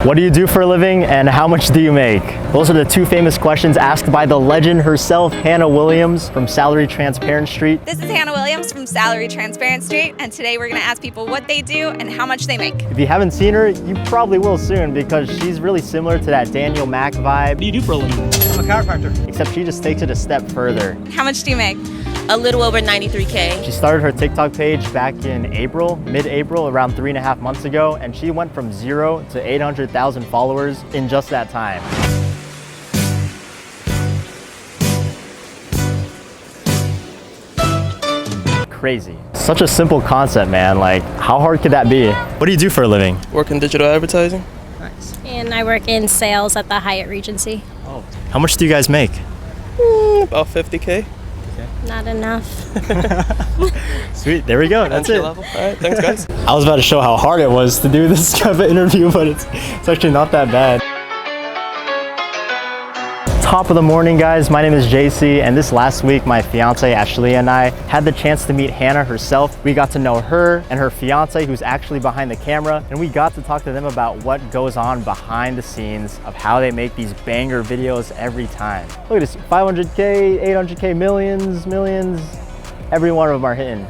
What do you do for a living and how much do you make? Those are the two famous questions asked by the legend herself, Hannah Williams from Salary Transparent Street. This is Hannah Williams from Salary Transparent Street, and today we're gonna ask people what they do and how much they make. If you haven't seen her, you probably will soon because she's really similar to that Daniel Mack vibe. What do you do for a living? I'm a chiropractor. Except she just takes it a step further. How much do you make? A little over 93K. She started her TikTok page back in April, mid-April, around 3.5 months ago, and she went from 0 to 800,000 followers in just that time. Crazy. Such a simple concept, man. Like, how hard could that be? What do you do for a living? Work in digital advertising. Nice. And I work in sales at the Hyatt Regency. Oh. How much do you guys make? About 50K. Not enough. Sweet, there we go, that's it. Level. All right, thanks guys. I was about to show how hard it was to do this kind of interview, but it's actually not that bad. Top of the morning, guys. My name is JC, and this last week, my fiance Ashley and I had the chance to meet Hannah herself. We got to know her and her fiance, who's actually behind the camera, and we got to talk to them about what goes on behind the scenes of how they make these banger videos every time. Look at this, 500K, 800K, millions, every one of them are hitting.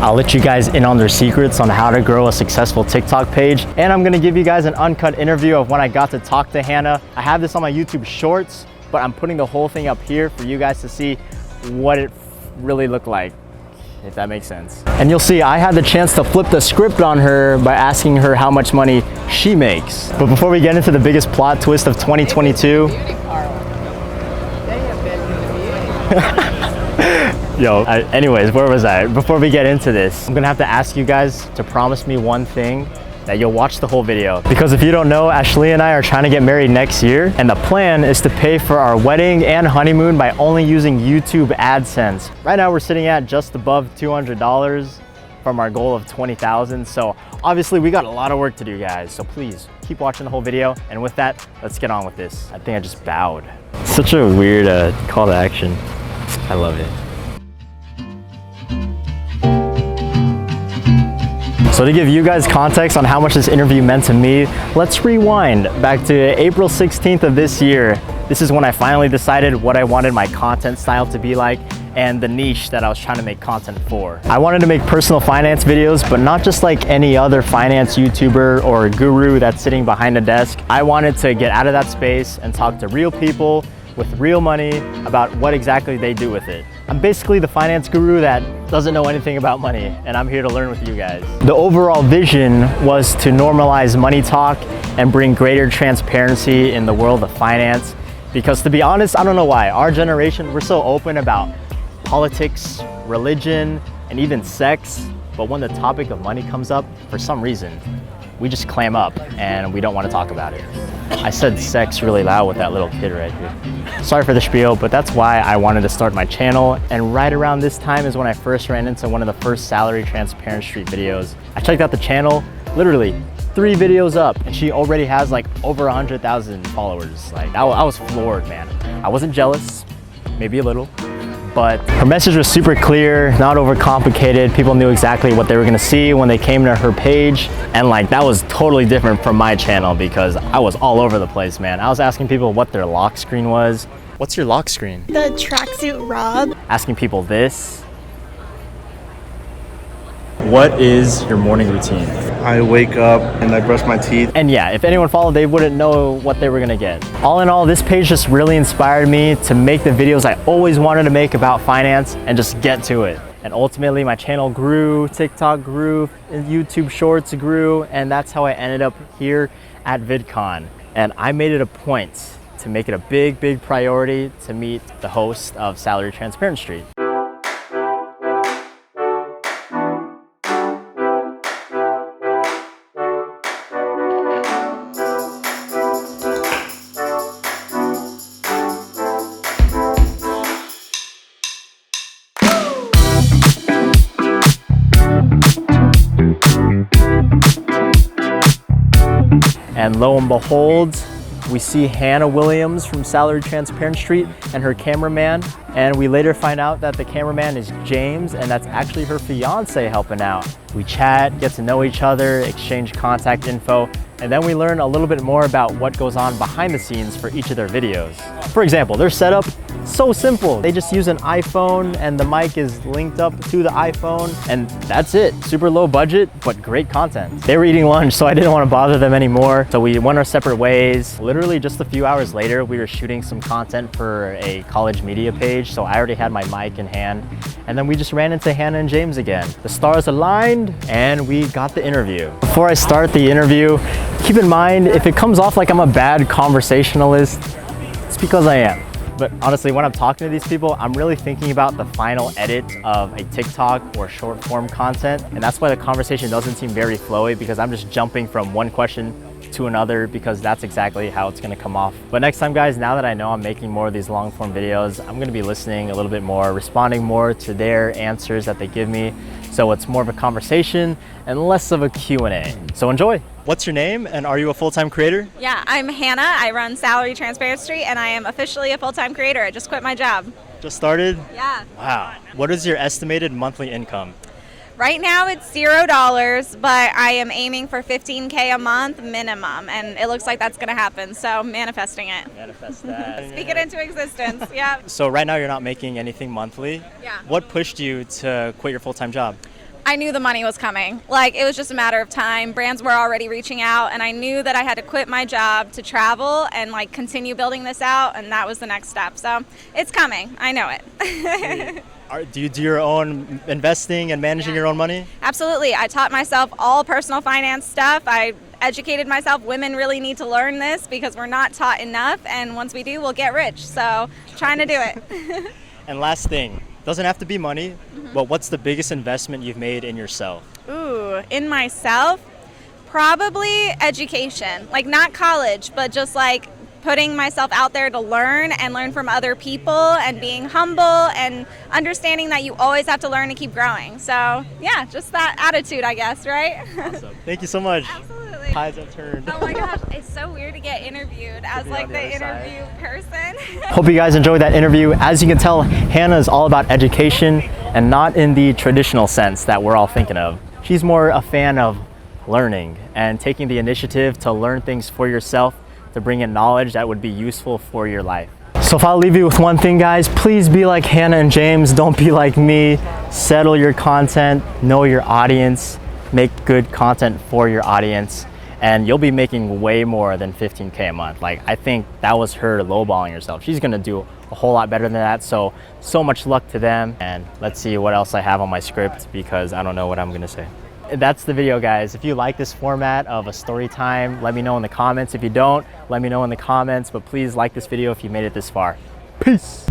I'll let you guys in on their secrets on how to grow a successful TikTok page, and I'm gonna give you guys an uncut interview of when I got to talk to Hannah. I have this on my YouTube Shorts, but I'm putting the whole thing up here for you guys to see what it really looked like, if that makes sense. And you'll see I had the chance to flip the script on her by asking her how much money she makes. But before we get into the biggest plot twist of 2022, anyways, where was I? Before we get into this, I'm gonna have to ask you guys to promise me one thing, that you'll watch the whole video. Because if you don't know, Ashley and I are trying to get married next year, and the plan is to pay for our wedding and honeymoon by only using YouTube AdSense. Right now we're sitting at just above $200 from our goal of 20,000. So obviously we got a lot of work to do, guys. So please keep watching the whole video. And with that, let's get on with this. I think I just bowed. Such a weird call to action. I love it. So to give you guys context on how much this interview meant to me, let's rewind back to April 16th of this year. This is when I finally decided what I wanted my content style to be like and the niche that I was trying to make content for. I wanted to make personal finance videos, but not just like any other finance YouTuber or guru that's sitting behind a desk. I wanted to get out of that space and talk to real people with real money about what exactly they do with it. I'm basically the finance guru that doesn't know anything about money, and I'm here to learn with you guys. The overall vision was to normalize money talk and bring greater transparency in the world of finance. Because to be honest, I don't know why, our generation, we're so open about politics, religion, and even sex, but when the topic of money comes up, for some reason, we just clam up and we don't want to talk about it. I said sex really loud with that little kid right here. Sorry for the spiel, but that's why I wanted to start my channel. And right around this time is when I first ran into one of the first Salary Transparent Street videos. I checked out the channel, literally 3 videos up, and she already has like over 100,000 followers. Like I was floored, man. I wasn't jealous, maybe a little, but her message was super clear, not overcomplicated. People knew exactly what they were gonna see when they came to her page. And like, that was totally different from my channel because I was all over the place, man. I was asking people what their lock screen was. What's your lock screen? The tracksuit Rob. Asking people this. What is your morning routine? I wake up and I brush my teeth. And yeah, if anyone followed, they wouldn't know what they were gonna get. All in all, this page just really inspired me to make the videos I always wanted to make about finance and just get to it. And ultimately my channel grew, TikTok grew, YouTube Shorts grew, and that's how I ended up here at VidCon. And I made it a point to make it a big priority to meet the host of Salary Transparent Street. And lo and behold, we see Hannah Williams from Salary Transparent Street and her cameraman. And we later find out that the cameraman is James, and that's actually her fiance helping out. We chat, get to know each other, exchange contact info, and then we learn a little bit more about what goes on behind the scenes for each of their videos. For example, their setup, so simple. They just use an iPhone and the mic is linked up to the iPhone, and that's it. Super low budget, but great content. They were eating lunch, so I didn't want to bother them anymore. So we went our separate ways. Literally just a few hours later, we were shooting some content for a college media page, so I already had my mic in hand. And then we just ran into Hannah and James again. The stars aligned and we got the interview. Before I start the interview, keep in mind, if it comes off like I'm a bad conversationalist, it's because I am. But honestly, when I'm talking to these people, I'm really thinking about the final edit of a TikTok or short form content. And that's why the conversation doesn't seem very flowy, because I'm just jumping from one question to another, because that's exactly how it's gonna come off. But next time, guys, now that I know I'm making more of these long form videos, I'm gonna be listening a little bit more, responding more to their answers that they give me. So it's more of a conversation and less of a Q&A. So enjoy. What's your name and are you a full-time creator? Yeah, I'm Hannah. I run Salary Transparency and I am officially a full-time creator. I just quit my job. Just started? Yeah. Wow. What is your estimated monthly income? Right now it's $0, but I am aiming for 15K a month minimum, and it looks like that's gonna happen, so manifesting it. Manifest that. Speak it into existence, yeah. So right now you're not making anything monthly. Yeah. What pushed you to quit your full-time job? I knew the money was coming. Like, it was just a matter of time. Brands were already reaching out, and I knew that I had to quit my job to travel and like continue building this out, and that was the next step. So it's coming. I know it. Do you do your own investing and managing your own money? Absolutely. I taught myself all personal finance stuff. I educated myself. Women really need to learn this because we're not taught enough, and once we do, we'll get rich. So trying to do it. And last thing, doesn't have to be money, but what's the biggest investment you've made in yourself? Ooh, in myself? Probably education. Like, not college, but just like putting myself out there to learn and learn from other people and being humble and understanding that you always have to learn to keep growing. So yeah, just that attitude, I guess, right? Awesome. Thank you so much. Absolutely. Tides have turned. Oh my gosh, it's so weird to get interviewed as like the interview person. Hope you guys enjoyed that interview. As you can tell, Hannah is all about education and not in the traditional sense that we're all thinking of. She's more a fan of learning and taking the initiative to learn things for yourself, to bring in knowledge that would be useful for your life. So if I'll leave you with one thing, guys, please be like Hannah and James. Don't be like me. Settle your content, know your audience, make good content for your audience, and you'll be making way more than 15K a month. Like, I think that was her lowballing herself. She's gonna do a whole lot better than that. So much luck to them. And let's see what else I have on my script, because I don't know what I'm gonna say. That's the video, guys. If you like this format of a story time, let me know in the comments. If you don't, let me know in the comments, but please like this video if you made it this far. Peace.